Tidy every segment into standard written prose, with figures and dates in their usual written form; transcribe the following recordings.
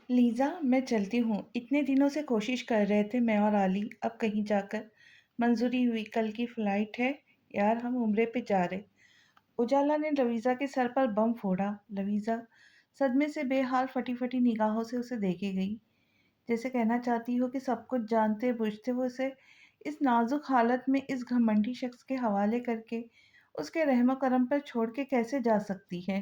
Lisa میں چلتی ہوں، اتنے دنوں سے کوشش کر رہے تھے میں اور علی، اب کہیں جا کر منظوری ہوئی، کل کی فلائٹ ہے یار، ہم عمرے پہ جا رہے۔ اجالا نے لویزا کے سر پر بم پھوڑا۔ لویزا صدمے سے بے حال پھٹی پھٹی نگاہوں سے اسے دیکھے گئی، جیسے کہنا چاہتی ہو کہ سب کچھ جانتے بوجھتے وہ اسے اس نازک حالت میں اس گھمنڈی شخص کے حوالے کر کے اس کے رحم و کرم پر چھوڑ کے کیسے جا سکتی ہے،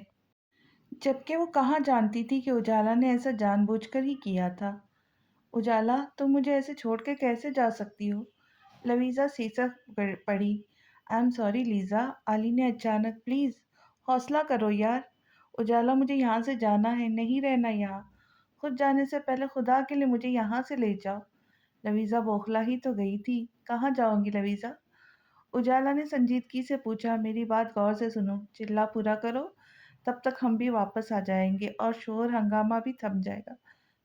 جبکہ وہ کہاں جانتی تھی کہ اجالا نے ایسا جان بوجھ کر ہی کیا تھا۔ اجالا تم مجھے ایسے چھوڑ کے کیسے جا سکتی ہو؟ لویزا سیسک پڑی۔ آئی ایم سوری لیزا، علی نے اچانک، پلیز حوصلہ کرو یار، اجالا مجھے یہاں سے جانا ہے، نہیں رہنا یہاں، خود جانے سے پہلے خدا کے لیے مجھے یہاں سے لے جاؤ۔ لویزا بوکھلا ہی تو گئی تھی، کہاں جاؤں گی لویزا؟ اجالا نے سنجیدگی سے پوچھا، میری بات غور سے سنو، چلا پورا کرو، تب تک ہم بھی واپس آ جائیں گے اور شور ہنگامہ بھی تھم جائے گا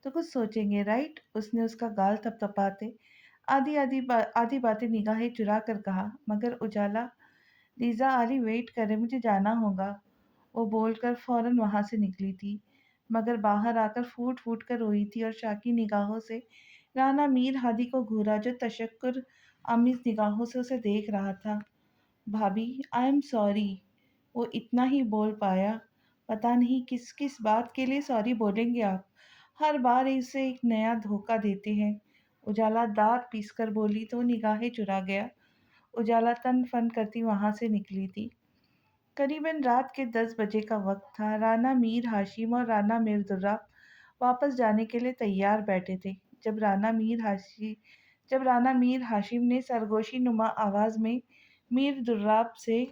تو کچھ سوچیں گے، رائٹ؟ اس نے اس کا گال تھپتھپاتے آدھی باتیں نگاہیں چرا کر کہا۔ مگر اجالا، لیزا علی ویٹ کرے، مجھے جانا ہوگا۔ وہ بول کر فوراً وہاں سے نکلی تھی، مگر باہر آ کر پھوٹ پھوٹ کر روئی تھی اور شاکی نگاہوں سے رانا میر ہادی کو گھورا جو تشکر آمیز نگاہوں سے اسے دیکھ رہا تھا۔ بھابھی آئی ایم سوری، وہ اتنا ہی بول پایا۔ پتہ نہیں کس کس بات کے لیے سوری بولیں گے آپ، ہر بار اسے ایک نیا دھوکہ دیتے ہیں۔ اجالا دانت پیس کر بولی تو نگاہیں چرا گیا۔ اجالا تن فن کرتی وہاں سے نکلی تھی۔ قریباً رات کے 10 بجے کا وقت تھا۔ رانا میر ہاشم اور رانا میر دراب واپس جانے کے لیے تیار بیٹھے تھے جب رانا میر ہاشم نے سرگوشی نما آواز میں میر دراب سے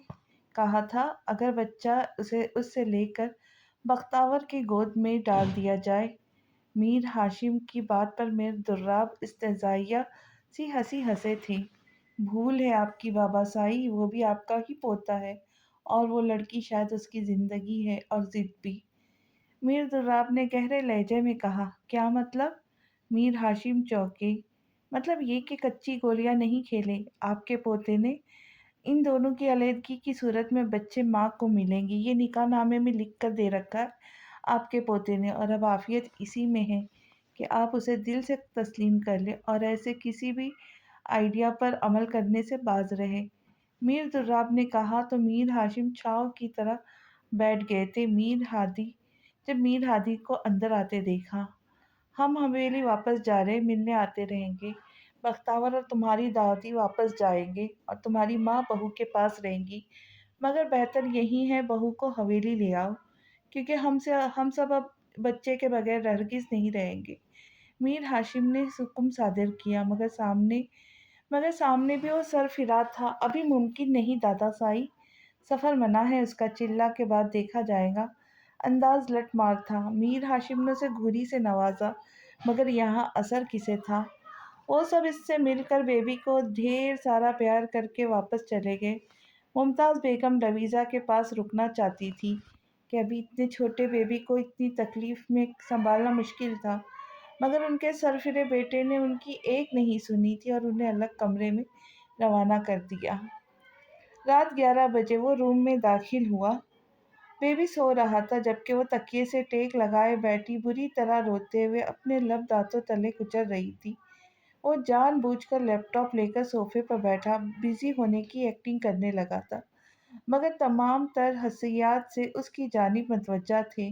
کہا تھا، اگر بچہ اس سے لے کر بختاور کی گود میں ڈال دیا جائے۔ میر ہاشم کی بات پر میر دراب استہزائیہ سی ہنسی ہنسے تھے۔ بھول ہے آپ کی بابا سائی، وہ بھی آپ کا ہی پوتا ہے، اور وہ لڑکی شاید اس کی زندگی ہے اور ضد بھی۔ میر دراب نے گہرے لہجے میں کہا، کیا مطلب؟ میر ہاشم چونکے۔ مطلب یہ کہ کچی گولیاں نہیں کھیلے آپ کے پوتے نے، ان دونوں کی علیحدگی کی صورت میں بچے ماں کو ملیں گے، یہ نکاح نامے میں لکھ کر دے رکھا ہے آپ کے پوتے نے، اور اب عافیت اسی میں ہے کہ آپ اسے دل سے تسلیم کر لیں اور ایسے کسی بھی آئیڈیا پر عمل کرنے سے باز رہے۔ میر دراب نے کہا تو میر ہاشم چھاؤ کی طرح بیٹھ گئے تھے۔ جب میر ہادی کو اندر آتے دیکھا، ہم حویلی واپس جا رہے، ملنے آتے رہیں گے، بختاور اور تمہاری دعوتی واپس جائیں گے اور تمہاری ماں بہو کے پاس رہیں گی، مگر بہتر یہی ہے بہو کو حویلی لے آؤ، کیونکہ ہم سب اب بچے کے بغیر ہرگز نہیں رہیں گے۔ میر ہاشم نے حکم صادر کیا، مگر سامنے بھی وہ سر پھرا تھا، ابھی ممکن نہیں دادا سائی، سفر منع ہے اس کا، چلا کے بعد دیکھا جائے گا۔ انداز لٹ مار تھا۔ میر ہاشم نے اسے گھوری سے نوازا، مگر یہاں اثر کسے تھا؟ وہ سب اس سے مل کر بیبی کو ڈھیر سارا پیار کر کے واپس چلے گئے۔ ممتاز بیگم لویزا کے پاس رکنا چاہتی تھی کہ ابھی اتنے چھوٹے بیبی کو اتنی تکلیف میں سنبھالنا مشکل تھا، مگر ان کے سرفرے بیٹے نے ان کی ایک نہیں سنی تھی اور انہیں الگ کمرے میں روانہ کر دیا۔ رات 11 بجے وہ روم میں داخل ہوا۔ بیبی سو رہا تھا، جبکہ وہ تکیے سے ٹیک لگائے بیٹھی بری طرح روتے ہوئے اپنے لب دانتوں تلے کچل رہی تھی۔ وہ جان بوجھ کر لیپ ٹاپ لے کر صوفے پر بیٹھا بزی ہونے کی ایکٹنگ کرنے لگا تھا، مگر تمام تر حسیات سے اس کی جانب متوجہ تھے۔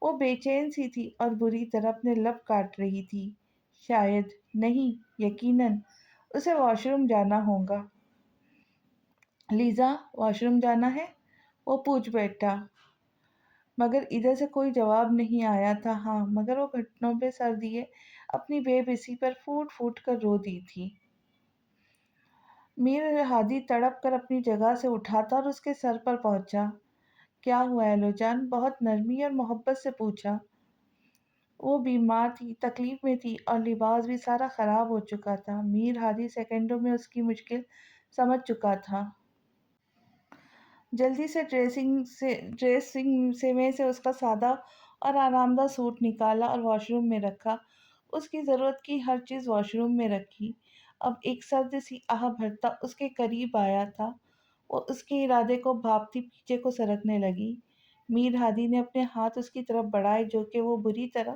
وہ بے چین سی تھی اور بری طرح اپنے لب کاٹ رہی تھی۔ شاید نہیں، یقیناً اسے واش روم جانا ہوگا۔ لیزا، واش روم جانا ہے؟ وہ پوچھ بیٹھا، مگر ادھر سے کوئی جواب نہیں آیا تھا۔ ہاں، مگر وہ گھٹنوں پہ سر دیے اپنی بے بسی پر پھوٹ پھوٹ کر رو دی تھی۔ میر ہادی تڑپ کر اپنی جگہ سے اٹھا تھا اور اس کے سر پر پہنچا۔ کیا ہوا ایلو جان؟ بہت نرمی اور محبت سے پوچھا۔ وہ بیمار تھی، تکلیف میں تھی، اور لباس بھی سارا خراب ہو چکا تھا۔ میر ہادی سیکنڈوں میں اس کی مشکل سمجھ چکا تھا۔ جلدی سے ڈریسنگ میں سے اس کا سادہ اور آرام دہ سوٹ نکالا اور واش روم میں رکھا۔ اس کی ضرورت کی ہر چیز واش روم میں رکھی۔ اب ایک سرد سی آہ بھرتا اس کے قریب آیا تھا۔ وہ اس کے ارادے کو بھانپتی پیچھے کو سرکنے لگی۔ میر ہادی نے اپنے ہاتھ اس کی طرف بڑھائے جو کہ وہ بری طرح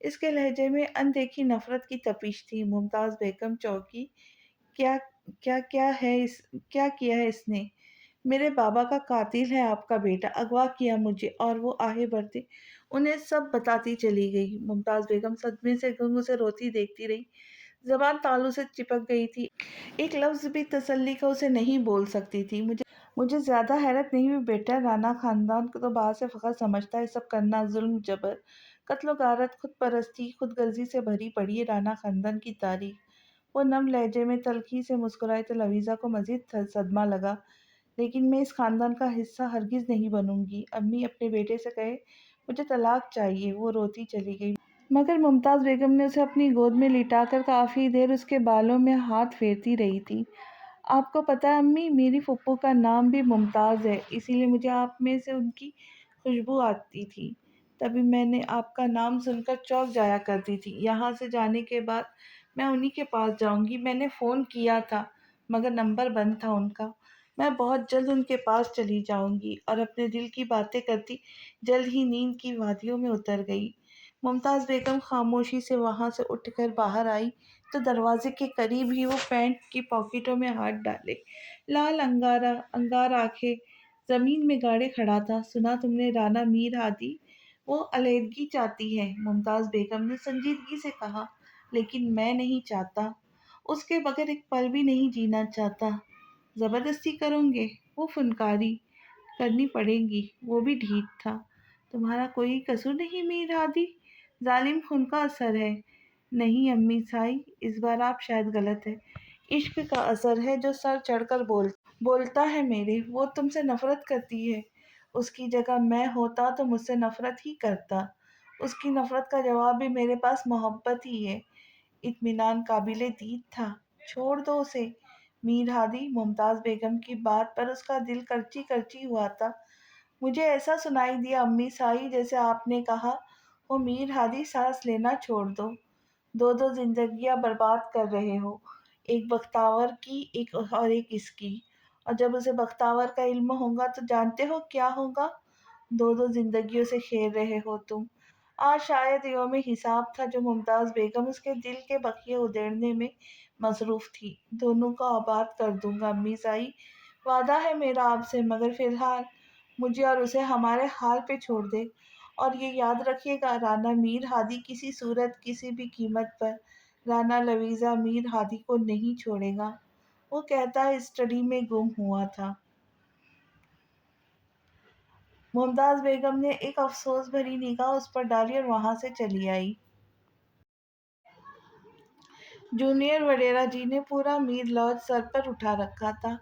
اس کے لہجے میں اندیکھی نفرت کی تپش تھی۔ ممتاز بیگم چونکی۔ کیا کیا کیا ہے اس کیا کیا ہے اس نے؟ میرے بابا کا قاتل ہے آپ کا بیٹا، اغوا کیا مجھے، اور وہ آہے بھرتے انہیں سب بتاتی چلی گئی۔ ممتاز بیگم صدمے سے گنگ اسے روتی دیکھتی رہی، زبان تالو سے چپک گئی تھی، ایک لفظ بھی تسلی کا اسے نہیں بول سکتی تھی۔ مجھے زیادہ حیرت نہیں ہوئی بیٹا، رانا خاندان کو تو باہر سے فخر سمجھتا ہے، سب کرنا ظلم جبر، قتل و غارت، خود پرستی، خود غرضی سے بھری پڑی ہے رانا خاندان کی تاریخ۔ وہ نم لہجے میں تلخی سے مسکرائی تو لویزا کو مزید صدمہ لگا۔ لیکن میں اس خاندان کا حصہ ہرگز نہیں بنوں گی۔ امی اپنے بیٹے سے کہے مجھے طلاق چاہیے۔ وہ روتی چلی گئی، مگر ممتاز بیگم نے اسے اپنی گود میں لٹا کر کافی دیر اس کے بالوں میں ہاتھ پھیرتی رہی تھی۔ آپ کو پتہ ہے امی، میری پھپھو کا نام بھی ممتاز ہے، اسی لیے مجھے آپ میں سے ان کی خوشبو آتی تھی، تبھی میں نے آپ کا نام سن کر چونک جایا کرتی تھی۔ یہاں سے جانے کے بعد میں انہی کے پاس جاؤں گی، میں نے فون کیا تھا مگر نمبر بند تھا ان کا۔ میں بہت جلد ان کے پاس چلی جاؤں گی، اور اپنے دل کی باتیں کرتی جلد ہی نیند کی وادیوں میں اتر گئی۔ ممتاز بیگم خاموشی سے وہاں سے اٹھ کر باہر آئی تو دروازے کے قریب ہی وہ پینٹ کی پاکٹوں میں ہاتھ ڈالے، لال انگار آنکھیں زمین میں گاڑے کھڑا تھا۔ سنا تم نے رانا میر ہادی؟ وہ علیحدگی چاہتی ہے، ممتاز بیگم نے سنجیدگی سے کہا، لیکن میں نہیں چاہتا، اس کے بغیر ایک پل بھی نہیں جینا چاہتا۔ زبردستی کروں گے؟ وہ فنکاری کرنی پڑے گی، وہ بھی ڈھیٹ تھا۔ تمہارا کوئی قصور نہیں میر ہادی، ظالم خون کا اثر ہے۔ نہیں امی سائی، اس بار آپ شاید غلط ہے، عشق کا اثر ہے جو سر چڑھ کر بولتا ہے میرے۔ وہ تم سے نفرت کرتی ہے، اس کی جگہ میں ہوتا تو مجھ سے نفرت ہی کرتا۔ اس کی نفرت کا جواب بھی میرے پاس محبت ہی ہے۔ اطمینان قابل دید تھا، چھوڑ دو اسے میر ہادی۔ ممتاز بیگم کی بات پر اس کا دل کرچی کرچی ہوا تھا۔ مجھے ایسا سنائی دیا امی سائی جیسے آپ نے کہا ہو میر ہادی سانس لینا چھوڑ دو، دو دو زندگیاں برباد کر رہے ہو، ایک بختاور کی اور ایک اس کی، اور جب اسے بختاور کا علم ہوگا تو جانتے ہو کیا ہوگا؟ دو دو زندگیوں سے کھیل رہے ہو تم۔ آج شاید یوم حساب تھا جو ممتاز بیگم اس کے دل کے بقیے ادھیڑنے میں مصروف تھی۔ دونوں کو آباد کر دوں گا امی سائی، وعدہ ہے میرا آپ سے، مگر فی الحال مجھے اور اسے ہمارے حال پہ چھوڑ دے۔ اور یہ یاد رکھیے گا، رانا میر ہادی کسی صورت کسی بھی قیمت پر رانا لویزا میر ہادی کو نہیں چھوڑے گا۔ وہ کہتا ہے اسٹڈی میں گم ہوا تھا۔ ممتاز بیگم نے ایک افسوس بھری نگاہ اس پر ڈالی اور وہاں سے چلی آئی۔ جونیئر وڈیرا جی نے پورا میر لاج سر پر اٹھا رکھا تھا۔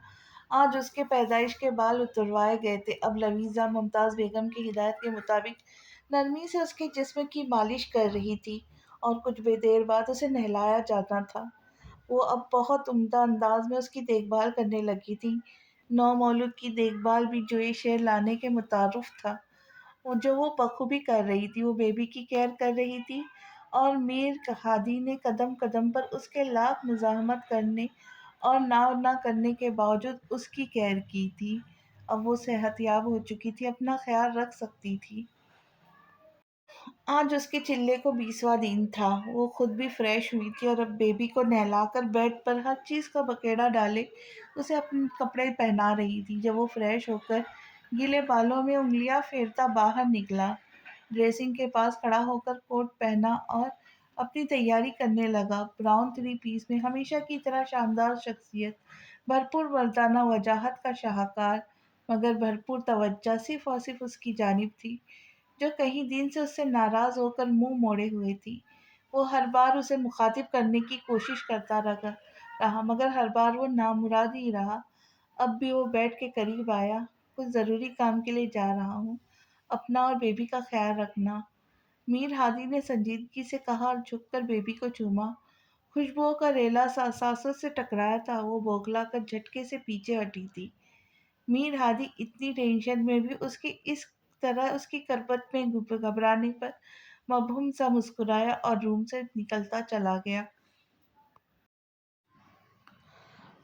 آج اس کے پیدائش کے بال اتروائے گئے تھے۔ اب لویزا ممتاز بیگم کی ہدایت کے مطابق نرمی سے اس کے جسم کی مالش کر رہی تھی، اور کچھ دیر بعد اسے نہلایا جانا تھا۔ وہ اب بہت عمدہ انداز میں اس کی دیکھ بھال کرنے لگی تھی، نو مولود کی دیکھ بھال بھی جو ایک شعر لانے کے متعارف تھا، جو وہ بخوبی کر رہی تھی۔ وہ بیبی کی کیئر کر رہی تھی، اور میر ہادی نے قدم قدم پر اس کے لاکھ مزاحمت کرنے اور نہ کرنے کے باوجود اس کی کیئر کی تھی۔ اب وہ صحت یاب ہو چکی تھی، اپنا خیال رکھ سکتی تھی۔ آج اس کے چلے کو 20واں دن تھا۔ وہ خود بھی فریش ہوئی تھی اور اب بیبی کو نہلا کر بیڈ پر ہر چیز کا بکیڑا ڈالے اسے اپنے کپڑے پہنا رہی تھی۔ جب وہ فریش ہو کر گیلے بالوں میں انگلیاں پھیرتا باہر نکلا، ڈریسنگ کے پاس کھڑا ہو کر کوٹ پہنا اور اپنی تیاری کرنے لگا۔ براؤن 3 پیس میں ہمیشہ کی طرح شاندار شخصیت، بھرپور مردانہ وجاہت کا شاہکار، مگر بھرپور توجہ صرف اور صرف اس کی جانب تھی، جو کئی دن سے اس سے ناراض ہو کر منہ موڑے ہوئے تھی۔ وہ ہر بار اسے مخاطب کرنے کی کوشش کرتا رہا، مگر ہر بار وہ نامراد ہی رہا۔ اب بھی وہ بیڈ کے قریب آیا۔ کچھ ضروری کام کے لیے جا رہا ہوں، اپنا اور بیبی کا خیال رکھنا، میر ہادی نے سنجیدگی سے کہا اور جھک کر بیبی کو چوما۔ خوشبوؤں کا ریلا سانسوں سے ٹکرایا تھا، وہ بوکھلا کر جھٹکے سے پیچھے ہٹی تھی۔ میر ہادی اتنی ٹینشن میں بھی اس طرح اس کی کربت میں گھبرانے پر مبہم سا مسکرایا اور روم سے نکلتا چلا گیا۔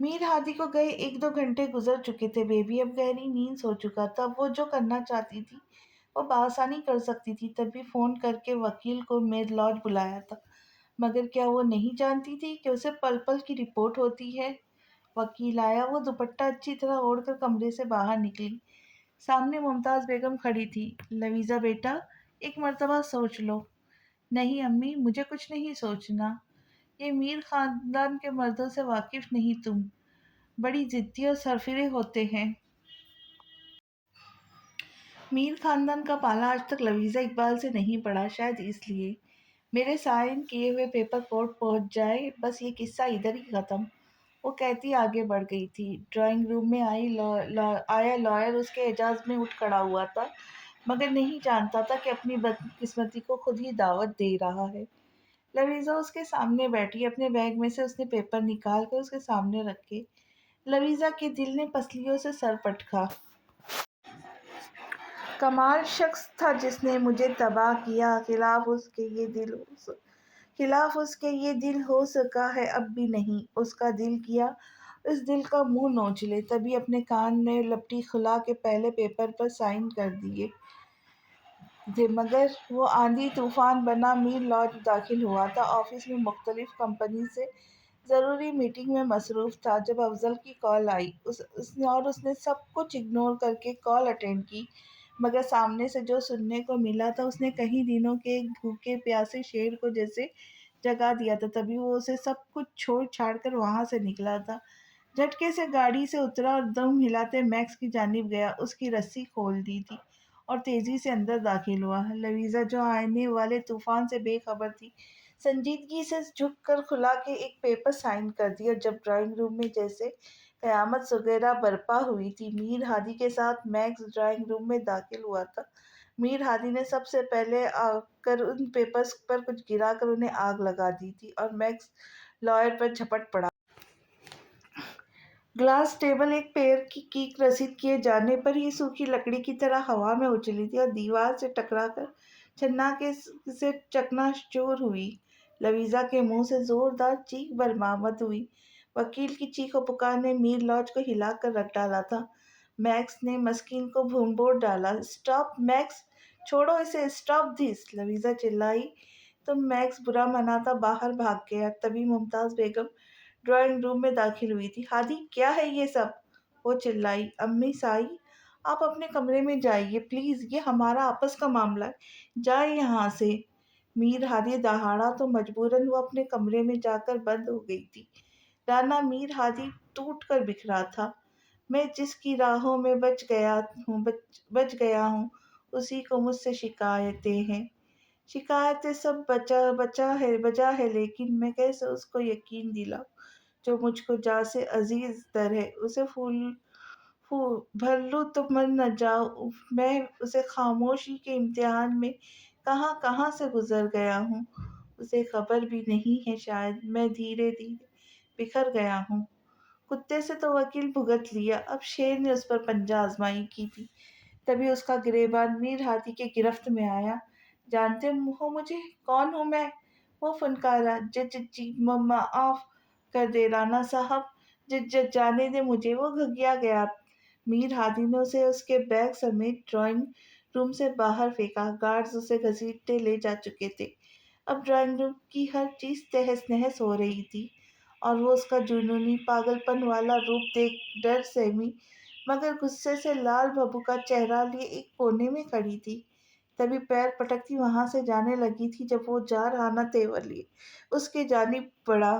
میر ہادی کو گئے 1-2 گھنٹے گزر چکے تھے۔ بیبی اب گہری نیند سو چکا تھا۔ وہ جو کرنا چاہتی تھی وہ بآسانی کر سکتی تھی، تبھی فون کر کے وکیل کو میر لاج بلایا تھا، مگر کیا وہ نہیں جانتی تھی کہ اسے پل پل کی رپورٹ ہوتی ہے؟ وکیل آیا، وہ دوپٹہ اچھی طرح اوڑھ کر کمرے سے باہر نکلی۔ سامنے ممتاز بیگم کھڑی تھی۔ لویزا بیٹا، ایک مرتبہ سوچ لو۔ نہیں امی، مجھے کچھ نہیں سوچنا۔ یہ میر خاندان کے مردوں سے واقف نہیں تم، بڑی ضدی اور سرفرے ہوتے ہیں۔ میر خاندان کا پالا آج تک لویزا اقبال سے نہیں پڑا، شاید اس لیے میرے سائن کیے ہوئے پیپر کورٹ پہنچ جائے، بس یہ قصہ ادھر ہی ختم۔ وہ کہتی آگے بڑھ گئی تھی۔ ڈرائنگ روم میں آیا لائر اس کے اعزاز میں اٹھ کھڑا ہوا تھا، مگر نہیں جانتا تھا کہ اپنی بدقسمتی کو خود ہی دعوت دے رہا ہے۔ لویزا اس کے سامنے بیٹھی، اپنے بیگ میں سے اس نے پیپر نکال کر اس کے سامنے رکھے۔ لویزا کے دل نے پسلیوں سے سر پٹکا۔ کمال شخص تھا جس نے مجھے تباہ کیا، خلاف اس کے یہ دل ہو سکا ہے اب بھی نہیں۔ اس کا دل کیا اس دل کا منہ نوچ لے، تبھی اپنے کان میں لپٹی خلا کے پہلے پیپر پر سائن کر دیے تھے، مگر وہ آندھی طوفان بنا میر لاج داخل ہوا تھا۔ آفس میں مختلف کمپنی سے ضروری میٹنگ میں مصروف تھا، جب افضل کی کال آئی اس نے سب کچھ اگنور کر کے کال اٹینڈ کی، مگر سامنے سے جو سننے کو ملا تھا اس نے کئی دنوں کے ایک بھوکے پیاسے شیر کو جیسے جگا دیا تھا۔ تبھی وہ اسے سب کچھ چھوڑ چھاڑ کر وہاں سے نکلا تھا، جھٹکے سے گاڑی سے اترا اور دم ہلاتے میکس کی جانب گیا، اس کی رسی کھول دی تھی اور تیزی سے اندر داخل ہوا۔ لویزا جو آنے والے طوفان سے بے خبر تھی، سنجیدگی سے جھک کر کھلا کے ایک پیپر سائن کر دیا۔ جب ڈرائنگ روم میں جیسے قیامت سگیرا برپا ہوئی تھی، میر ہادی کے ساتھ میکس ڈرائنگ روم میں داخل ہوا تھا۔ میر ہادی نے سب سے پہلے آ کر ان پیپرز پر کچھ گرا کر انہیں آگ لگا دی تھی اور میکس لائر پر جھپٹ پڑا۔ گلاس ٹیبل ایک پیر کی کیک رسید کیے جانے پر ہی سوکھی لکڑی کی طرح ہوا میں اچھلی تھی اور دیوار سے ٹکرا کر چھناکے سے چکنا چور ہوئی۔ لویزا کے منہ سے زوردار چیخ برآمد ہوئی۔ وکیل کی چیخ و پکار نے میر لاج کو ہلا کر رکھ ڈالا تھا۔ میکس نے مسکین کو بھونبوڑ ڈالا۔ اسٹاپ میکس، چھوڑو اسے، اسٹاپ دس، لویزا چلائی تو میکس برا مناتا باہر بھاگ گیا۔ تبھی ممتاز بیگم ڈرائنگ روم میں داخل ہوئی تھی۔ ہادی، کیا ہے یہ سب؟ وہ چلائی۔ امی سائی، آپ اپنے کمرے میں جائیے پلیز، یہ ہمارا آپس کا معاملہ ہے، جائیں یہاں سے۔ میر ہادی دہاڑا تو مجبوراً وہ اپنے کمرے میں جا کر بند ہو گئی تھی۔ رانا میر ہادی ٹوٹ کر بکھرا تھا۔ میں جس کی راہوں میں بچ گیا ہوں اسی کو مجھ سے شکایتیں ہیں۔ شکایتیں سب بجا ہے، لیکن میں کیسے اس کو یقین دلاؤں جو مجھ کو جاں سے عزیز تر ہے؟ اسے بھر لوں تو مر نہ جاؤں۔ میں اسے خاموشی کے امتحان میں کہاں کہاں سے گزر گیا ہوں، اسے خبر بھی نہیں ہے شاید۔ میں دھیرے دھیرے بکھر گیا ہوں۔ کتے سے تو وکیل بھگت لیا، اب شیر نے اس پر پنجہ آزمائی کی تھی۔ تبھی اس کا گریبان میر ہادی کے گرفت میں آیا۔ جانتے ہو مجھے، کون ہوں میں؟ وہ فنکارا۔ معاف کر دے رانا صاحب، جانے دے مجھے، وہ گھگیا گیا۔ میر ہادی نے اسے اس کے بیگ سمیت ڈرائنگ روم سے باہر پھینکا۔ گارڈز اسے گھسیٹتے لے جا چکے تھے۔ اب ڈرائنگ روم کی ہر چیز تہس نہس ہو رہی تھی اور وہ اس کا جنونی پاگل پن والا روپ دیکھ ڈر سہمی مگر غصے سے لال بھبو کا چہرہ لیے ایک کونے میں کھڑی تھی۔ تبھی پیر پٹکتی وہاں سے جانے لگی تھی جب وہ جارحانہ تیور لیے اس کی جانب بڑھا،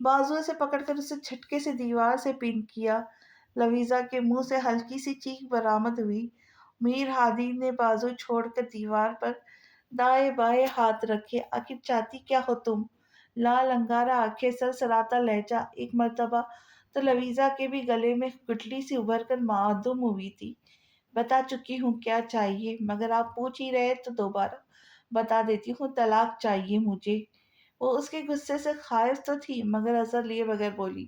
بازو سے پکڑ کر اسے جھٹکے سے دیوار سے پن کیا۔ لویزا کے منہ سے ہلکی سی چیخ برآمد ہوئی۔ میر ہادی نے بازو چھوڑ کر دیوار پر دائیں بائیں ہاتھ رکھے۔ آخر چاہتی کیا ہو تم؟ لال انگارہ آنکھیں، سرسراتا لہجہ۔ ایک مرتبہ تو لویزا کے بھی گلے میں گٹھلی سی ابھر کر معدوم ہوئی تھی۔ بتا چکی ہوں کیا چاہیے، مگر آپ پوچھ ہی رہے تو دوبارہ بتا دیتی ہوں، طلاق چاہیے مجھے۔ وہ اس کے غصے سے خائف تو تھی مگر اثر لیے بغیر بولی،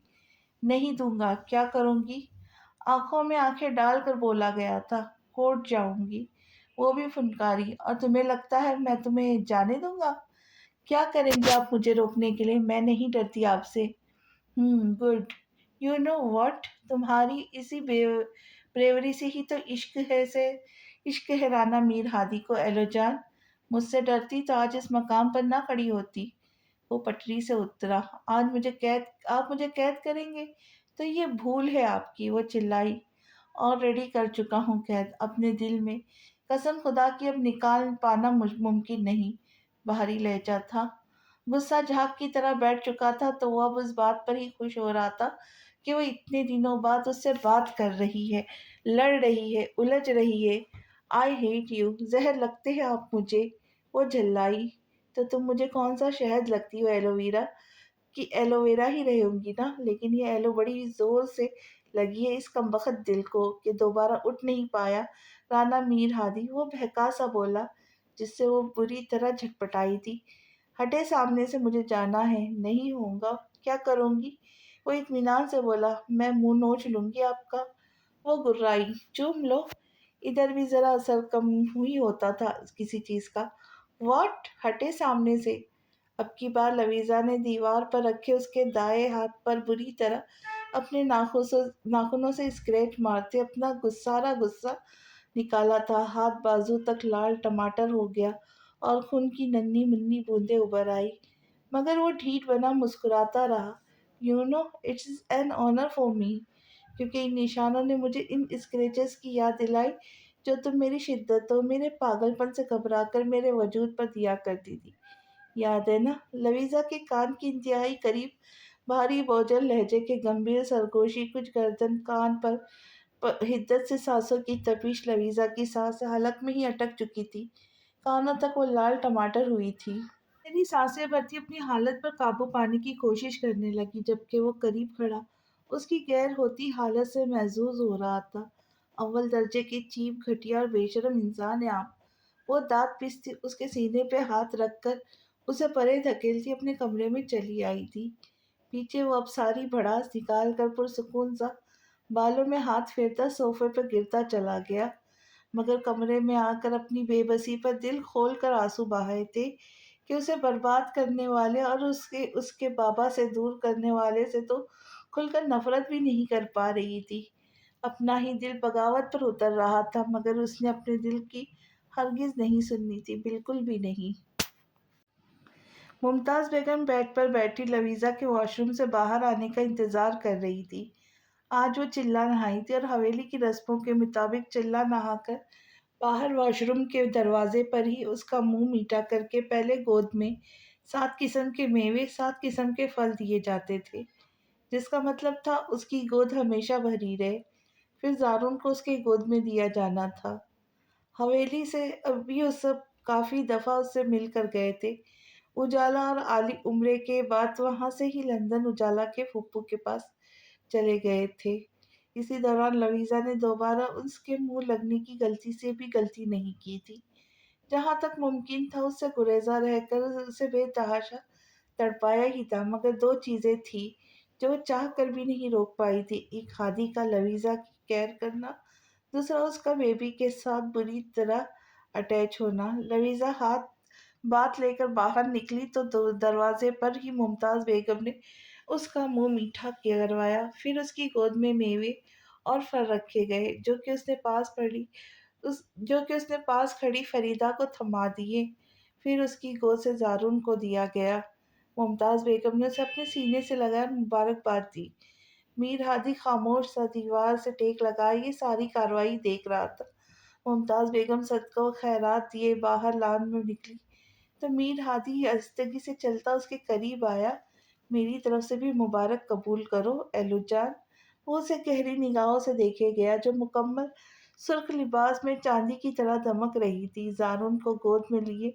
نہیں دوں گا۔ کیا کروں گی؟ آنکھوں میں آنکھیں ڈال کر بولا گیا تھا، کورٹ جاؤں گی، وہ بھی فنکاری۔ اور تمہیں لگتا ہے میں تمہیں جانے دوں گا؟ کیا کریں گے آپ مجھے روکنے کے لیے؟ میں نہیں ڈرتی آپ سے۔ گڈ، یو نو واٹ، تمہاری اسی بریوری سے ہی تو عشق ہے سے عشق ہے رانا میر ہادی کو ایلو جان، مجھ سے ڈرتی تو آج اس مقام پر نہ کھڑی ہوتی۔ وہ پٹری سے اترا۔ آج آپ مجھے قید کریں گے تو یہ بھول ہے آپ کی، وہ چلائی۔ آلریڈی کر چکا ہوں قید اپنے دل میں، قسم خدا کی اب نکال پانا ممکن نہیں۔ بھاری لہجہ تھا، غصہ جھاگ کی طرح بیٹھ چکا تھا، تو وہ اب اس بات پر ہی خوش ہو رہا تھا کہ وہ اتنے دنوں بعد اس سے بات کر رہی ہے، لڑ رہی ہے، الجھ رہی ہے۔ آئی ہیٹ یو، زہر لگتے ہیں آپ مجھے، وہ جھلائی۔ تو تم مجھے کون سا شہد لگتی ہو ایلو ویرا؟ کہ ایلو ویرا ہی رہے ہوں گی نا، لیکن یہ ایلو بڑی زور سے لگی ہے اس کمبخت دل کو کہ دوبارہ اٹھ نہیں پایا رانا میر ہادی۔ وہ بہکا سا بولا جس سے وہ بری طرح جھٹپٹائی تھی۔ ہٹے سامنے سے، مجھے جانا ہے۔ نہیں ہوں گا، کیا کروں گی؟ وہ اطمینان سے بولا، میں منہ نوچ لوں گی آپ کا۔ وہ گرائی، چوم لو۔ ادھر بھی ذرا اثر کم ہی ہوتا تھا کسی چیز کا۔ واٹ؟ ہٹے سامنے سے۔ اب کی بار لویزا نے دیوار پر رکھے اس کے دائیں ہاتھ پر بری طرح اپنے ناخنوں سے اسکریچ مارتے اپنا سارا غصہ نکالا تھا۔ ہاتھ بازو تک لال ٹماٹر ہو گیا اور خون کی ننھی منھی بوندیں ابھر آئی، مگر وہ ڈھیٹ بنا مسکراتا رہا۔ You know it's an honour for me, کیونکہ ان نشانوں نے مجھے ان اسکریچز کی یاد دلائی جو تم میری شدتوں، میرے پاگل پن سے گھبرا کر میرے وجود پر دیا کرتی تھی۔ یاد ہے نا؟ لویزا کے کان کی انتہائی قریب بھاری بوجھل لہجے کے گمبھیر سرگوشی، کچھ گردن کان پر حدت سے سانسوں کی تپش۔ لویزا کی سانس حلق میں ہی اٹک چکی تھی، کانوں تک وہ لال ٹماٹر ہوئی تھی۔ میری سانسیں بھرتی اپنی حالت پر قابو پانے کی کوشش کرنے لگی، جبکہ وہ قریب کھڑا اس کی غیر ہوتی حالت سے محظوظ ہو رہا تھا۔ اول درجے کی چیپ، گھٹیا اور بے شرم انسان ہے آپ۔ وہ دانت پیستی اس کے سینے پہ ہاتھ رکھ کر اسے پرے دھکیلتی اپنے کمرے میں چلی آئی تھی۔ پیچھے وہ اب ساری بھڑاس نکال کر پرسکون سا بالوں میں ہاتھ پھیرتا صوفے پہ گرتا چلا گیا، مگر کمرے میں آ کر اپنی بے بسی پر دل کھول کر آنسو بہائے تھے کہ اسے برباد کرنے والے اور اس کے بابا سے دور کرنے والے سے تو کھل کر نفرت بھی نہیں کر پا رہی تھی۔ اپنا ہی دل بغاوت پر اتر رہا تھا، مگر اس نے اپنے دل کی ہرگز نہیں سننی تھی، بالکل بھی نہیں۔ ممتاز بیگم بیڈ پر بیٹھی لویزا کے واش روم سے باہر آنے کا انتظار کر رہی تھی۔ آج وہ چلا نہائی تھی اور حویلی کی رسموں کے مطابق چلا نہا کر باہر واش روم کے دروازے پر ہی اس کا منہ میٹھا کر کے پہلے گود میں 7 قسم کے میوے، 7 قسم کے پھل دیے جاتے تھے، جس کا مطلب تھا اس کی گود ہمیشہ بھری رہے۔ پھر زارون کو اس کے گود میں دیا جانا تھا۔ حویلی سے ابھی اس سب کافی دفعہ اس سے مل کر گئے تھے۔ اجالا اور عالی عمرے کے بعد وہاں سے ہی لندن اجالا کے پھپھو کے پاس چلے گئے تھے۔ اسی دوران لویزا نے دوبارہ اس کے منہ لگنے کی غلطی سے بھی غلطی نہیں کی تھی۔ جہاں تک ممکن تھا اس سے گریزاں رہ کر اسے بے تحاشا تڑپایا ہی تھا، مگر 2 چیزیں تھیں جو وہ چاہ کر بھی نہیں روک پائی تھی، ایک ہادی کا لویزا کی کیئر کرنا، دوسرا اس کا بیبی کے ساتھ بری طرح اٹیچ ہونا۔ لویزا بات لے کر باہر نکلی تو دروازے پر ہی ممتاز بیگم نے اس کا منہ میٹھا کروایا، پھر اس کی گود میں میوے اور پھل رکھے گئے جو کہ اس نے پاس کھڑی فریدہ کو تھما دیے، پھر اس کی گود سے زارون کو دیا گیا۔ ممتاز بیگم نے اسے اپنے سینے سے لگا مبارکباد دی۔ میر ہادی خاموش سا دیوار سے ٹیک لگائے یہ ساری کارروائی دیکھ رہا تھا۔ ممتاز بیگم صدقہ و خیرات دیے باہر لان میں نکلی تو میر ہادی آہستگی سے چلتا اس کے قریب آیا۔ میری طرف سے بھی مبارک قبول کرو ایلو جان۔ وہ اسے گہری نگاہوں سے دیکھے گیا جو مکمل سرخ لباس میں چاندی کی طرح دمک رہی تھی۔ زارون کو گود میں لیے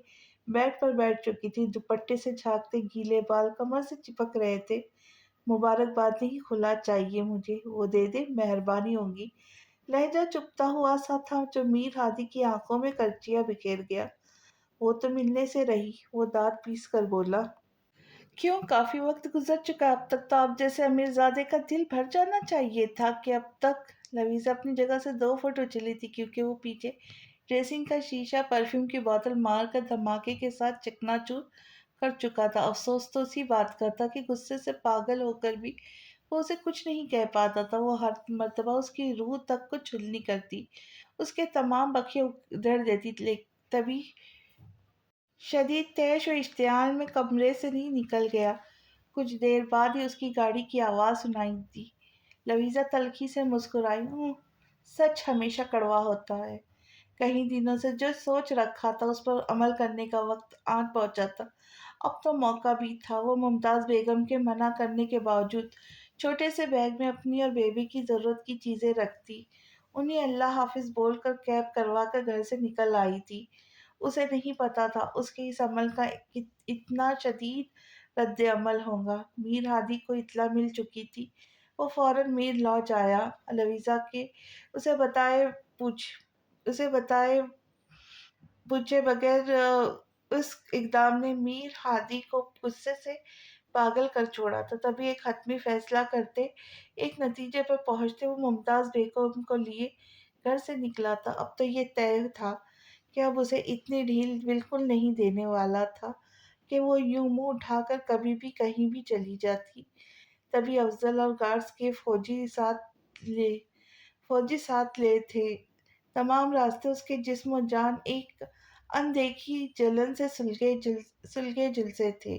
بیڈ پر بیٹھ چکی تھی، دوپٹے سے جھاگتے گیلے بال کمر سے چپک رہے تھے۔ مبارکباد نہیں، کھلا چاہیے مجھے، وہ دے دے، مہربانی ہوگی۔ لہجہ چپتا ہوا سا تھا جو میر ہادی کی آنکھوں میں کرچیاں بکھیر گیا۔ وہ تو ملنے سے رہی، وہ دانت پیس کر بولا۔ کیوں؟ کافی وقت گزر چکا، اب تک تو آپ جیسے امیر زادے کا دل بھر جانا چاہیے تھا کہ اب تک۔ لویزا اپنی جگہ سے 2 فٹ اچھلی تھی کیونکہ وہ پیچھے ڈریسنگ کا شیشہ پرفیوم کی بوتل مار کر دھماکے کے ساتھ چکنا چور کر چکا تھا۔ افسوس تو اسی بات کا تھا کہ غصے سے پاگل ہو کر بھی وہ اسے کچھ نہیں کہہ پاتا تھا، وہ ہر مرتبہ اس کی روح تک کو چھلنی کرتی، اس کے تمام بخیے ادھر دیتی، تبھی شدید تیش و اشتعال میں کمرے سے نہیں نکل گیا۔ کچھ دیر بعد ہی اس کی گاڑی کی آواز سنائی دی۔ لویزا تلخی سے مسکرائی۔ سچ ہمیشہ کڑوا ہوتا ہے۔ کئی دنوں سے جو سوچ رکھا تھا اس پر عمل کرنے کا وقت آن پہنچا تھا۔ اب تو موقع بھی تھا۔ وہ ممتاز بیگم کے منع کرنے کے باوجود چھوٹے سے بیگ میں اپنی اور بیبی کی ضرورت کی چیزیں رکھتی، انہیں اللہ حافظ بول کر کیب کروا کر گھر سے نکل آئی تھی۔ اسے نہیں پتا تھا اس کے اس عمل کا اتنا شدید رد عمل ہوگا۔ میر ہادی کو اطلاع مل چکی تھی۔ وہ فوراً میر لاڈج آیا۔ لویزا کے اسے بتائے پوچھے بغیر اس اقدام نے میر ہادی کو غصے سے پاگل کر چھوڑا تھا۔ تبھی ایک حتمی فیصلہ کرتے، ایک نتیجے پر پہنچتے وہ ممتاز بیگم کو لیے گھر سے نکلا تھا۔ اب تو یہ طے تھا کہ اب اسے اتنی ڈھیل بالکل نہیں دینے والا تھا کہ وہ یوں منہ اٹھا کر کبھی بھی کہیں بھی چلی جاتی۔ تبھی افضل اور گارڈز کے فوجی ساتھ لے تھے۔ تمام راستے اس کے جسم و جان ایک اندیکھی جلن سے سلگے جلسے تھے۔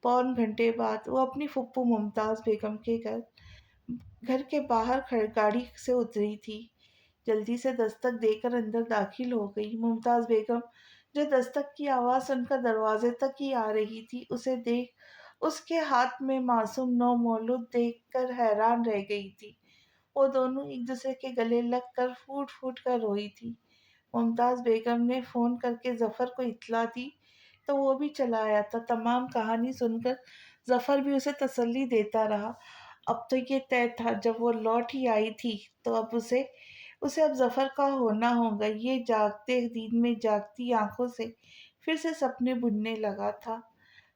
پون گھنٹے بعد وہ اپنی پھپھو ممتاز بیگم کے گھر کے باہر گاڑی سے اتری تھی۔ جلدی سے دستک دے کر اندر داخل ہو گئی۔ ممتاز بیگم جو دستک کی آواز سن کر دروازے تک ہی آ رہی تھی، اسے دیکھ اس کے ہاتھ میں معصوم نو مولود دیکھ کر حیران رہ گئی تھی۔ وہ دونوں ایک دوسرے کے گلے لگ کر پھوٹ پھوٹ کر روئی تھی۔ ممتاز بیگم نے فون کر کے ظفر کو اطلاع دی تو وہ بھی چلا آیا تھا۔ تمام کہانی سن کر ظفر بھی اسے تسلی دیتا رہا۔ اب تو یہ طے تھا، جب وہ لوٹ ہی آئی تھی تو اب ظفر کا ہونا ہوگا۔ یہ جاگتے دن میں جاگتی آنکھوں سے پھر سے سپنے بننے لگا تھا۔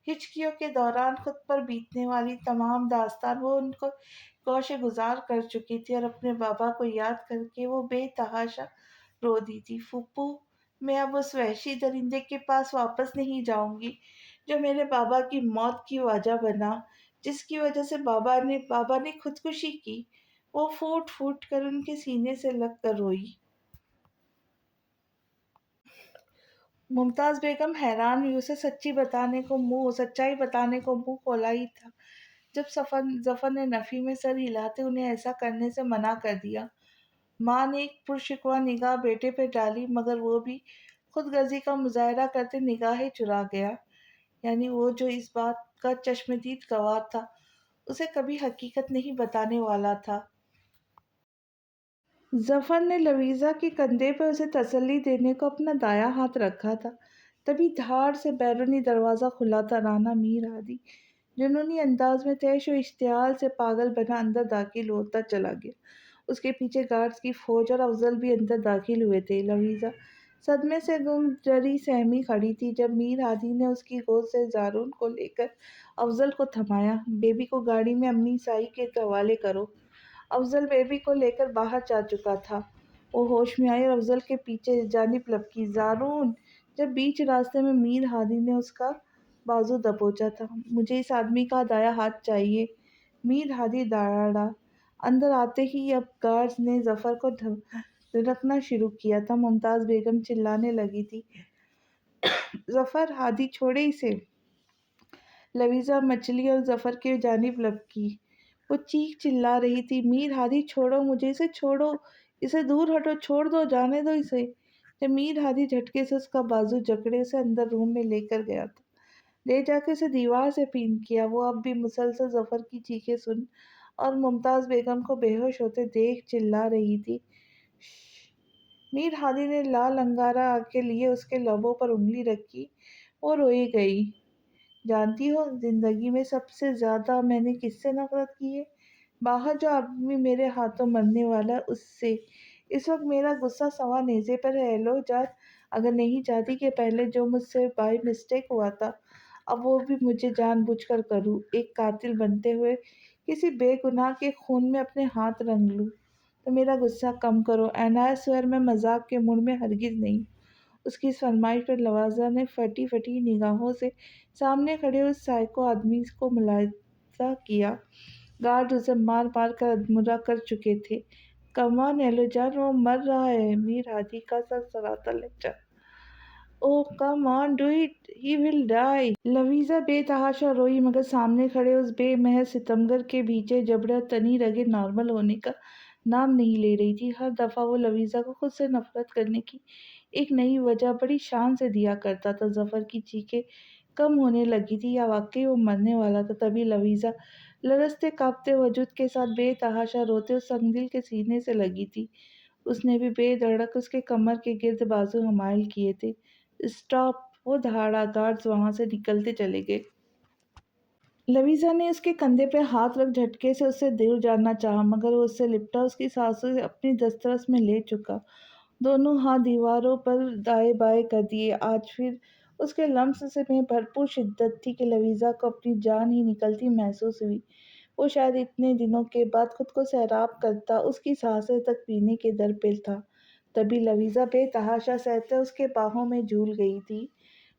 ہچکیوں کے دوران خود پر بیتنے والی تمام داستان وہ ان کو گوشے گزار کر چکی تھی، اور اپنے بابا کو یاد کر کے وہ بے تحاشا رو دی تھی۔ پھوپھو، میں اب اس وحشی درندے کے پاس واپس نہیں جاؤں گی جو میرے بابا کی موت کی وجہ بنا، جس کی وجہ سے بابا نے خودکشی کی۔ وہ پھوٹ پھوٹ کر ان کے سینے سے لگ کر روئی۔ ممتاز بیگم حیران ہوئی۔ اسے سچائی بتانے کو منہ کھولا ہی تھا جب ظفر نے نفی میں سر ہلاتے انہیں ایسا کرنے سے منع کر دیا۔ ماں نے ایک پرشکوہ نگاہ بیٹے پہ ڈالی، مگر وہ بھی خود غرضی کا مظاہرہ کرتے نگاہیں چرا گیا۔ یعنی وہ جو اس بات کا چشمدید گواہ تھا، اسے کبھی حقیقت نہیں بتانے والا تھا۔ ظفر نے لویزا کے کندھے پہ اسے تسلی دینے کو اپنا دایاں ہاتھ رکھا تھا۔ تبھی دھاڑ سے بیرونی دروازہ کھلا تھا۔ رانا میر ہادی جنونی انداز میں تیش و اشتعال سے پاگل بنا اندر داخل ہوتا چلا گیا۔ اس کے پیچھے گارڈز کی فوج اور افضل بھی اندر داخل ہوئے تھے۔ لویزا صدمے سے گم جری سہمی کھڑی تھی جب میر ہادی نے اس کی گود سے زارون کو لے کر افضل کو تھمایا۔ بیبی کو گاڑی میں امی سائی کے حوالے کرو۔ افضل بیبی کو لے کر باہر جا چکا تھا۔ وہ ہوش میں آئی اور افضل کے پیچھے جانب لپکی۔ زارون! جب بیچ راستے میں میر ہادی نے اس کا بازو دبوچا تھا۔ مجھے اس آدمی کا دایاں ہاتھ چاہیے۔ میر ہادی دوڑا۔ اندر آتے ہی اب گارڈز نے ظفر کو دھڑکنا شروع کیا تھا۔ ممتاز بیگم چلانے لگی تھی، ظفر! ہادی چھوڑے اسے! لویزا مچلی اور ظفر کی جانب لپکی۔ وہ چیخ چلا رہی تھی، میر ہادی چھوڑو مجھے، اسے چھوڑو، اسے دور ہٹو، چھوڑ دو، جانے دو اسے۔ جب میر ہادی جھٹکے سے اس کا بازو جکڑے اسے اندر روم میں لے کر گیا تھا، لے جا کے اسے دیوار سے پین کیا، وہ اب بھی مسلسل ظفر کی چیخیں سن اور ممتاز بیگم کو بے ہوش ہوتے دیکھ چلا رہی تھی۔ شش! میر ہادی نے لال انگارہ کے لیے اس کے لبوں پر انگلی رکھی۔ وہ روئی گئی۔ جانتی ہو، زندگی میں سب سے زیادہ میں نے کس سے نفرت کی ہے؟ باہر جو آدمی میرے ہاتھوں مرنے والا ہے، اس سے۔ اس وقت میرا غصہ سوا نیزے پر ہے۔ لو جان، اگر نہیں چاہتی کہ پہلے جو مجھ سے بائی مسٹیک ہوا تھا، اب وہ بھی مجھے جان بوجھ کر کروں، ایک قاتل بنتے ہوئے کسی بے گناہ کے خون میں اپنے ہاتھ رنگ لوں، تو میرا غصہ کم کرو۔ عنایت سوئر میں مذاق کے موڈ میں ہرگز نہیں۔ اس کی اس فرمائش پر لویزا نے پھٹی نگاہوں سے سامنے کھڑے اس سائیکو آدمی کو ملاحظہ کیا گارڈ اسے مار مار کر ادمرہ کر چکے تھے۔ کم آن ایلو جان، وہ مر رہا ہے، میر ہادی کا سرسراتا لہجہ۔ اوہ کم آن ڈو اٹ، ہی ول ڈائی۔ لویزا بے تحاشا روئی، مگر سامنے کھڑے اس بے محض ستمگر کے بھیجے جبڑے اور تنی رگیں نارمل ہونے کا نام نہیں لے رہی تھی۔ ہر دفعہ وہ لویزا کو خود سے نفرت کرنے کی ایک نئی وجہ بڑی شان سے دیا کرتا تھا۔ ظفر کی چیخیں کم ہونے لگی تھی یا واقعی وہ مرنے والا تھا، تبھی لویزا لرزتے کانپتے وجود کے ساتھ بے تحاشا روتے اس سنگ دل کے سینے سے لگی تھی۔ اس نے بھی بے دھڑک اس کے کمر کے گرد بازو حمائل کیے تھے۔ اسٹاپ! وہ دہاڑا۔ گارڈز وہاں سے نکلتے چلے گئے۔ لویزا نے اس کے کندھے پہ ہاتھ رکھ جھٹکے سے اس سے دور جانا چاہا، مگر وہ اس سے لپٹا، اس کی سانسوں سے اپنی دسترس میں لے چکا۔ دونوں ہاتھ دیواروں پر دائیں بائیں کر دیے۔ آج پھر اس کے لمس میں بھرپور شدت تھی کہ لویزا کو اپنی جان ہی نکلتی محسوس ہوئی۔ وہ شاید اتنے دنوں کے بعد خود کو سیراب کرتا، اس کی سانسیں تک پینے کے در پہ تھا۔ تبھی لویزا بے تحاشا سہتے اس کے باہوں میں جھول گئی تھی۔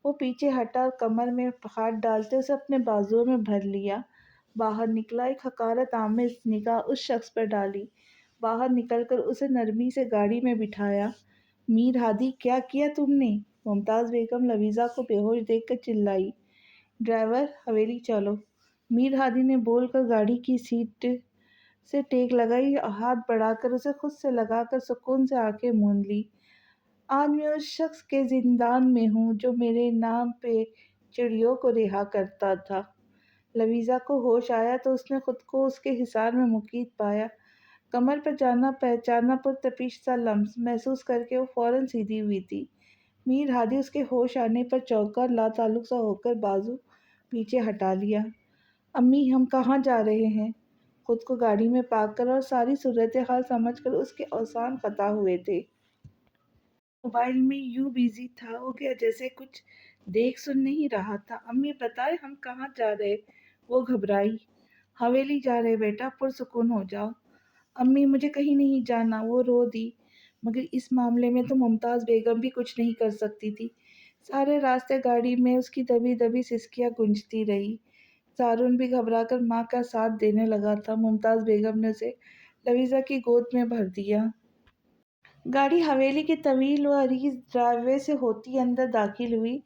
وہ پیچھے ہٹا اور کمر میں ہاتھ ڈالتے اسے اپنے بازوؤں میں بھر لیا۔ باہر نکلا، ایک حقارت آمیز نگاہ اس شخص پر ڈالی۔ باہر نکل کر اسے نرمی سے گاڑی میں بٹھایا۔ میر ہادی، کیا کیا تم نے؟ ممتاز بیگم لویزا کو بے ہوش دیکھ کر چلائی۔ ڈرائیور، حویلی چلو۔ میر ہادی نے بول کر گاڑی کی سیٹ سے ٹیک لگائی، ہاتھ بڑھا کر اسے خود سے لگا کر سکون سے آنکھیں موند لی۔ آج میں اس شخص کے زندان میں ہوں جو میرے نام پہ چڑیوں کو رہا کرتا تھا۔ لویزا کو ہوش آیا تو اس نے خود کو اس کے حصار میں مقید پایا۔ کمر پر جانا پہچانا پرتپش سا لمس محسوس کر کے وہ فوراً سیدھی ہوئی تھی۔ میر ہادی اس کے ہوش آنے پر چونکا اور لاتعلق سا ہو کر بازو پیچھے ہٹا لیا۔ امی، ہم کہاں جا رہے ہیں؟ خود کو گاڑی میں پارک کر اور ساری صورتحال سمجھ کر اس کے اوزان قطع ہوئے تھے۔ موبائل میں یوں بزی تھا ہو گیا جیسے کچھ دیکھ سن نہیں رہا تھا۔ امی بتائیں ہم کہاں جا رہے؟ وہ گھبرائی۔ حویلی جا رہے بیٹا، پرسکون ہو جاؤ۔ امی مجھے کہیں نہیں جانا، وہ رو دی۔ مگر اس معاملے میں تو ممتاز بیگم بھی کچھ نہیں کر سکتی تھی۔ سارے راستے گاڑی میں اس کی دبی دبی سسکیاں گونجتی رہی۔ سارون بھی گھبرا کر ماں کا ساتھ دینے لگا تھا۔ ممتاز بیگم نے اسے لویزا کی گود میں بھر دیا۔ گاڑی حویلی کے طویل و عریض ڈرائیو وے سے ہوتی اندر داخل ہوئی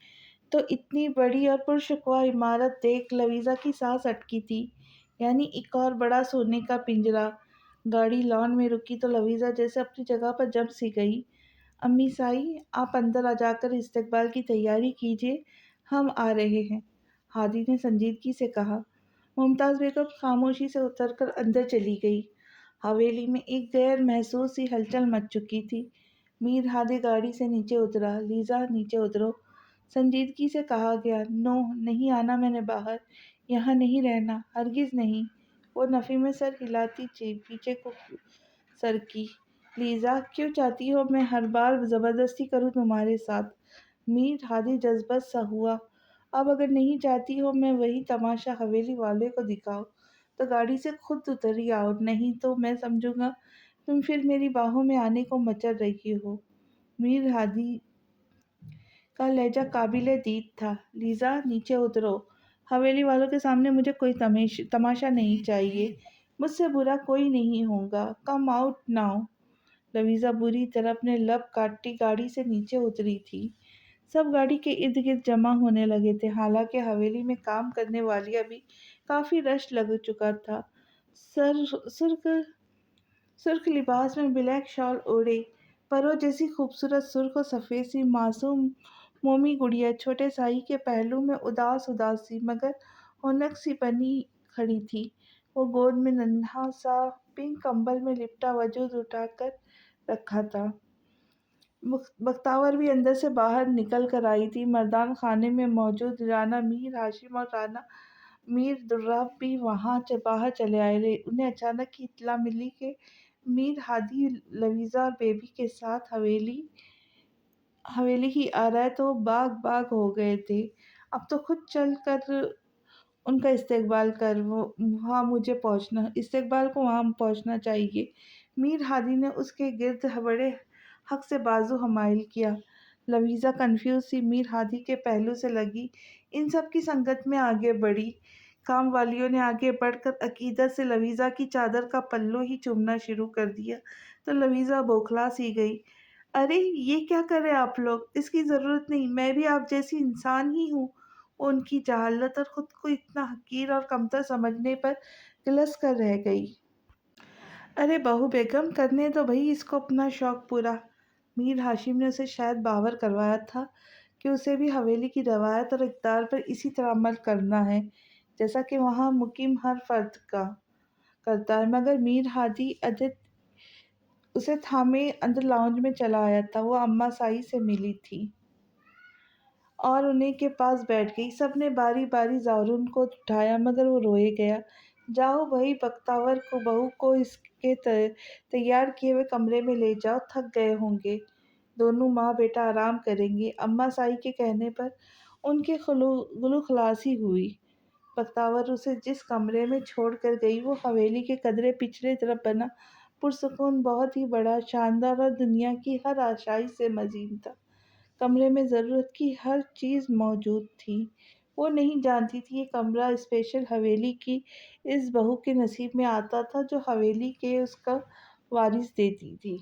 تو اتنی بڑی اور پرشکوہ عمارت دیکھ لویزا کی سانس اٹکی تھی۔ یعنی ایک اور بڑا سونے کا پنجرہ۔ گاڑی لان میں رکی تو لویزا جیسے اپنی جگہ پر جم سی گئی۔ امی سائی، آپ اندر جا کر استقبال کی تیاری کیجیے، ہم آ رہے ہیں، ہادی نے سنجیدگی سے کہا۔ ممتاز بیگم خاموشی سے اتر کر اندر چلی گئی۔ حویلی میں ایک غیر محسوس سی ہلچل مچ چکی تھی۔ میر ہادی گاڑی سے نیچے اترا۔ لیزا، نیچے اترو، سنجیدگی سے کہا گیا۔ نو، نہیں آنا میں نے باہر، یہاں نہیں رہنا، ہرگز نہیں۔ وہ نفی میں سر ہلاتی پیچھے کو سرکی۔ لیزا، کیوں چاہتی ہو میں ہر بار زبردستی کروں تمہارے ساتھ؟ میر ہادی جذبت سا ہوا۔ اب اگر نہیں چاہتی ہو میں وہی تماشا حویلی والے کو دکھاؤں تو گاڑی سے خود اتر ہی آؤ، نہیں تو میں سمجھوں گا تم پھر میری باہوں میں آنے کو مچل رہی ہو۔ میر ہادی کا لہجہ قابل دید تھا۔ لیزا، نیچے اترو، حویلی والوں کے سامنے مجھے کوئی تماشا نہیں چاہیے، مجھ سے برا کوئی نہیں ہوگا، کم آؤٹ ناؤ۔ لویزا بری طرح اپنے لب کاٹتی گاڑی سے نیچے اتری تھی۔ سب گاڑی کے ارد گرد جمع ہونے لگے تھے، حالانکہ حویلی میں کام کرنے والی ابھی کافی رش لگ چکا تھا۔ سرخ لباس میں بلیک شال اوڑھے، پروں جیسی خوبصورت سرخ و سفید سی معصوم مومی گڑیا چھوٹے سائی کے پہلو میں اداس سی مگر ہنک سی بنی کھڑی تھی۔ وہ گود میں ننھا سا پنک کمبل میں لپٹا وجود اٹھا کر رکھا تھا۔ بختاور بھی اندر سے باہر نکل کر آئی تھی۔ مردان خانے میں موجود رانا میر ہاشم اور رانا میر دراب بھی وہاں باہر چلے آئے۔ انہیں اچانک یہ اطلاع ملی کہ میر ہادی لویزا اور بیبی کے ساتھ حویلی ہی آ رہا ہے تو وہ باغ باغ ہو گئے تھے۔ اب تو خود چل کر ان کا استقبال کر، استقبال کو وہاں پہنچنا چاہیے۔ میر ہادی نے اس کے گرد بڑے حق سے بازو حمائل کیا۔ لویزا کنفیوز سی میر ہادی کے پہلو سے لگی ان سب کی سنگت میں آگے بڑھی۔ کام والیوں نے آگے بڑھ کر عقیدت سے لویزا کی چادر کا پلو ہی چومنا شروع کر دیا تو لویزا بوکھلا سی گئی۔ ارے یہ کیا کرے آپ لوگ، اس کی ضرورت نہیں، میں بھی آپ جیسی انسان ہی ہوں۔ وہ ان کی جہالت اور خود کو اتنا حقیر اور کمتر سمجھنے پر گلس کر رہ گئی۔ ارے بہو بیگم، کرنے دو بھئی اس کو اپنا شوق پورا۔ میر ہاشم نے اسے شاید باور کروایا تھا کہ اسے بھی حویلی کی روایت اور اقدار پر اسی طرح عمل کرنا ہے جیسا کہ وہاں مقیم ہر فرد کا کرتا ہے، مگر میر ہادی عدت اسے تھامے اندر لاؤنج میں چلا آیا تھا۔ وہ اماں سائی سے ملی تھی اور انہیں کے پاس بیٹھ گئی۔ سب نے باری باری زارن کو اٹھایا مگر وہ روئے گیا۔ جاؤ بھائی، بختاور کو بہو کو اس کے تیار کیے ہوئے کمرے میں لے جاؤ، تھک گئے ہوں گے، دونوں ماں بیٹا آرام کریں گے۔ اماں سائی کے کہنے پر ان کی گلو خلاصی ہوئی۔ بختاور اسے جس کمرے میں چھوڑ کر گئی وہ حویلی کے قدرے پچھلے طرف بنا پرسکون، بہت ہی بڑا، شاندار اور دنیا کی ہر آسائش سے مزین تھا۔ کمرے میں ضرورت کی ہر چیز موجود تھی۔ وہ نہیں جانتی تھی یہ کمرہ اسپیشل حویلی کی اس بہو کے نصیب میں آتا تھا جو حویلی کے اس کا وارث دیتی تھی۔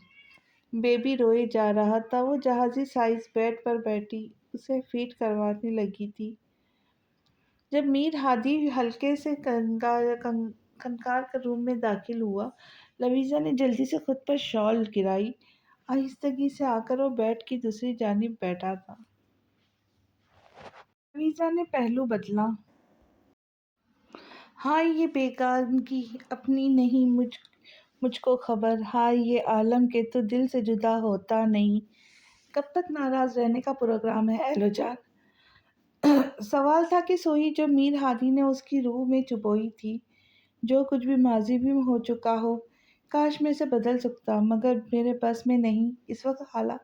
بیبی روئے جا رہا تھا۔ وہ جہازی سائز بیڈ پر بیٹھی اسے فیڈ کروانے لگی تھی۔ جب میر ہادی ہلکے سے کھنکار کر روم میں داخل ہوا، لویزا نے جلدی سے خود پر شال گرائی۔ آہستگی سے آ کر وہ بیڈ کی دوسری جانب بیٹھا تھا۔ لویزا نے پہلو بدلا۔ ہائے یہ بیگانگی، اپنی نہیں مجھ کو خبر، ہائے یہ عالم کہ تو دل سے جدا ہوتا نہیں۔ کب تک ناراض رہنے کا پروگرام ہے ایلو جان؟ سوال تھا کہ سوئی جو میر ہادی نے اس کی روح میں چبوئی تھی۔ جو کچھ بھی ماضی میں ہو چکا ہو، کاش میں اسے بدل سکتا، مگر میرے بس میں نہیں۔ اس وقت حالات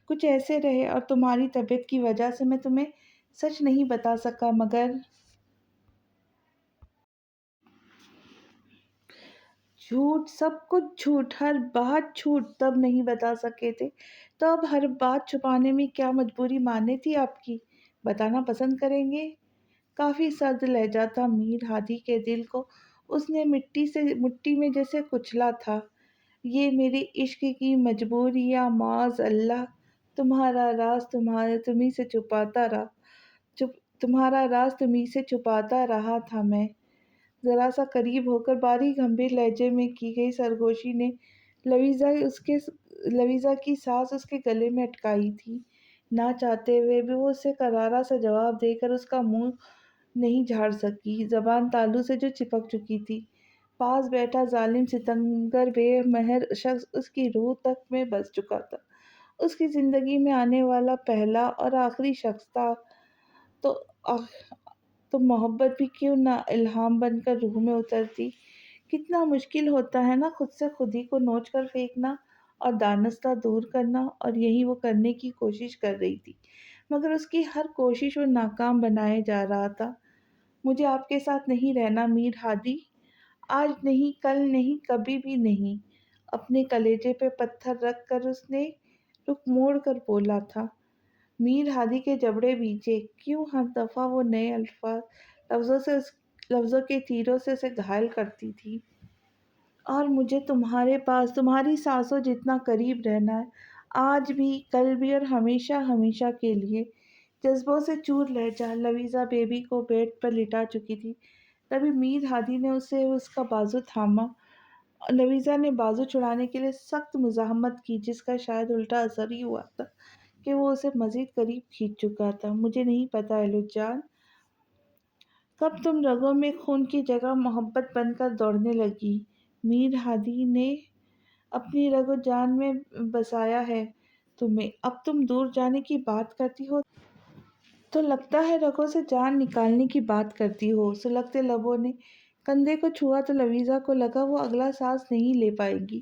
کچھ ایسے رہے اور تمہاری طبیعت کی وجہ سے میں تمہیں سچ نہیں بتا سکا، مگر جھوٹ، سب کچھ جھوٹ، ہر بات جھوٹ۔ تب نہیں بتا سکے تھے تو اب ہر بات چھپانے میں کیا مجبوری مانے تھی آپ کی؟ بتانا پسند کریں گے؟ کافی سرد لہجہ تھا میر ہادی کے دل کو اس نے مٹی میں جیسے کچلا تھا۔ یہ میرے عشق کی مجبوریاں، معاذ اللہ، تمہارا راز تمہیں سے چھپاتا رہا تھا میں۔ ذرا سا قریب ہو کر باریک گمبھیر لہجے میں کی گئی سرگوشی نے لویزا کی سانس اس کے گلے میں اٹکائی تھی۔ نہ چاہتے ہوئے بھی وہ اسے کرارا سا جواب دے کر اس کا منہ نہیں جھاڑ سکی، زبان تالو سے جو چپک چکی تھی۔ پاس بیٹھا ظالم ستمگر بے مہر شخص اس کی روح تک میں بس چکا تھا، اس کی زندگی میں آنے والا پہلا اور آخری شخص تھا۔ تو محبت بھی کیوں نہ الہام بن کر روح میں اترتی۔ کتنا مشکل ہوتا ہے نا خود سے خود ہی کو نوچ کر پھینکنا اور دانستہ دور کرنا، اور یہی وہ کرنے کی کوشش کر رہی تھی، مگر اس کی ہر کوشش وہ ناکام بنائے جا رہا تھا۔ مجھے آپ کے ساتھ نہیں رہنا میر ہادی، آج نہیں، کل نہیں، کبھی بھی نہیں۔ اپنے کلیجے پہ پتھر رکھ کر اس نے رخ موڑ کر بولا تھا۔ میر ہادی کے جبڑے بھیجے، کیوں ہر دفعہ وہ نئے لفظوں کے تیروں سے اسے گھائل کرتی تھی۔ اور مجھے تمہارے پاس تمہاری سانسوں جتنا قریب رہنا ہے، آج بھی، کل بھی اور ہمیشہ ہمیشہ کے لیے۔ جذبوں سے چور لہجہ لویزا بیبی کو بیڈ پر لٹا چکی تھی، تبھی میر ہادی نے اسے اس کا بازو تھاما۔ لویزا نے بازو چھڑانے کے لیے سخت مزاحمت کی، جس کا شاید الٹا اثر ہی ہوا تھا کہ وہ اسے مزید قریب کھینچ چکا تھا۔ مجھے نہیں پتا ایلو جان، کب تم رگوں میں خون کی جگہ محبت بن کر دوڑنے لگی۔ میر ہادی نے اپنی رگ و جان میں بسایا ہے تمہیں، اب تم دور جانے کی بات کرتی ہو تو لگتا ہے رگوں سے جان نکالنے کی بات کرتی ہو۔ سلگتے لبوں نے کندھے کو چھوا تو لویزا کو لگا وہ اگلا سانس نہیں لے پائے گی۔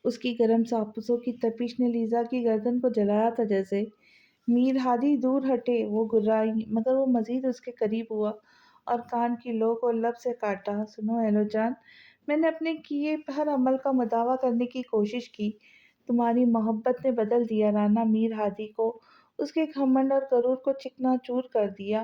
اس کی گرم سانسوں کی تپش نے لیزا کی گردن کو جلایا تھا جیسے۔ میر ہادی دور ہٹے، وہ گررائی، مگر وہ مزید اس کے قریب ہوا اور کان کی لو کو لب سے کاٹا۔ سنو ایلو جان، میں نے اپنے کیے ہر عمل کا مداوع کرنے کی کوشش کی۔ تمہاری محبت نے بدل دیا رانا میر ہادی کو، اس کے گھمنڈ اور غرور کو چکنا چور کر دیا،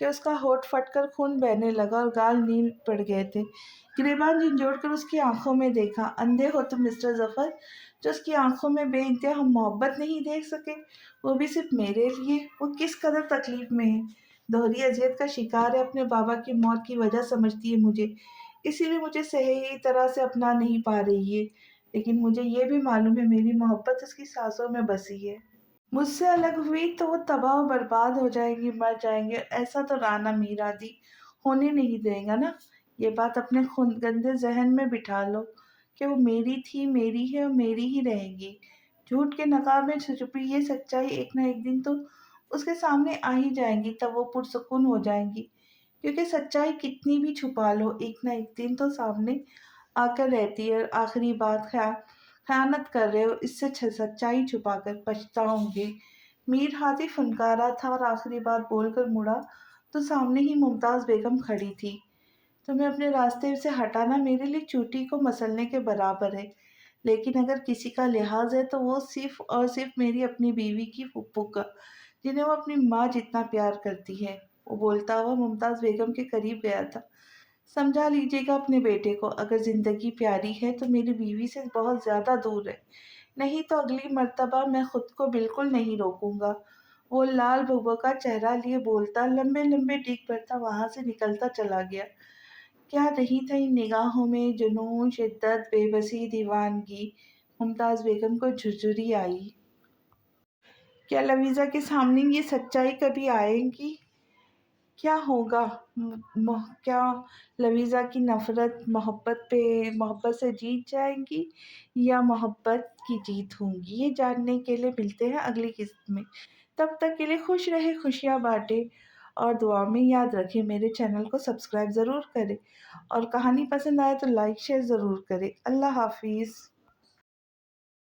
کہ اس کا ہونٹ پھٹ کر خون بہنے لگا اور گال نیل پڑ گئے تھے۔ گریبان جھنجھوڑ کر اس کی آنکھوں میں دیکھا۔ اندھے ہو تم مسٹر ظفر، جو اس کی آنکھوں میں بے انتہا محبت نہیں دیکھ سکے، وہ بھی صرف میرے لیے؟ وہ کس قدر تکلیف میں ہے، دوہری اذیت کا شکار ہے، اپنے بابا کی موت کی وجہ سمجھتی ہے مجھے، اسی لیے مجھے صحیح طرح سے اپنا نہیں پا رہی ہے، لیکن مجھے یہ بھی معلوم ہے میری محبت اس کی سانسوں میں بسی ہے۔ مجھ سے الگ ہوئی تو وہ تباہ و برباد ہو جائیں گی، مر جائیں گے، ایسا تو رانا میرادی ہونے نہیں دے گا نا۔ یہ بات اپنے گندے ذہن میں بٹھا لو کہ وہ میری تھی، میری ہے اور میری ہی رہے گی۔ جھوٹ کے نقاب میں چھپی یہ سچائی ایک نہ ایک دن تو اس کے سامنے آ ہی جائیں گی، تب وہ پرسکون ہو جائیں گی، کیونکہ سچائی کتنی بھی چھپا لو ایک نہ ایک دن تو سامنے آ کر رہتی ہے۔ اور آخری بات، خیانت کر رہے ہو، اس سے سچائی چھپا کر پچھتاؤ گے۔ میر ہاتھی فنکارا تھا اور آخری بات بول کر مڑا تو سامنے ہی ممتاز بیگم کھڑی تھی۔ تمہیں اپنے راستے سے ہٹانا میرے لیے چوٹی کو مسلنے کے برابر ہے، لیکن اگر کسی کا لحاظ ہے تو وہ صرف اور صرف میری اپنی بیوی کی پھپھو کا، جنہیں وہ اپنی ماں جتنا پیار کرتی ہے۔ وہ بولتا ہوا ممتاز بیگم کے قریب گیا تھا۔ سمجھا لیجیے گا اپنے بیٹے کو، اگر زندگی پیاری ہے تو میری بیوی سے بہت زیادہ دور ہے، نہیں تو اگلی مرتبہ میں خود کو بالکل نہیں روکوں گا۔ وہ لال بھگبھکا چہرہ لیے بولتا، لمبے لمبے ڈیگ بھرتا وہاں سے نکلتا چلا گیا۔ کیا نہیں تھا ان نگاہوں میں، جنون، شدت، بے بسی، دیوانگی۔ ممتاز بیگم کو جھرجھری آئی۔ کیا لویزا کے سامنے یہ سچائی کبھی آئے گی؟ کیا ہوگا؟ کیا لویزا کی نفرت محبت سے جیت جائے گی یا محبت کی جیت ہوگی؟ یہ جاننے کے لیے ملتے ہیں اگلی قسط میں۔ تب تک کے لیے خوش رہے، خوشیاں بانٹے اور دعا میں یاد رکھیں۔ میرے چینل کو سبسکرائب ضرور کریں اور کہانی پسند آئے تو لائک شیئر ضرور کریں۔ اللہ حافظ۔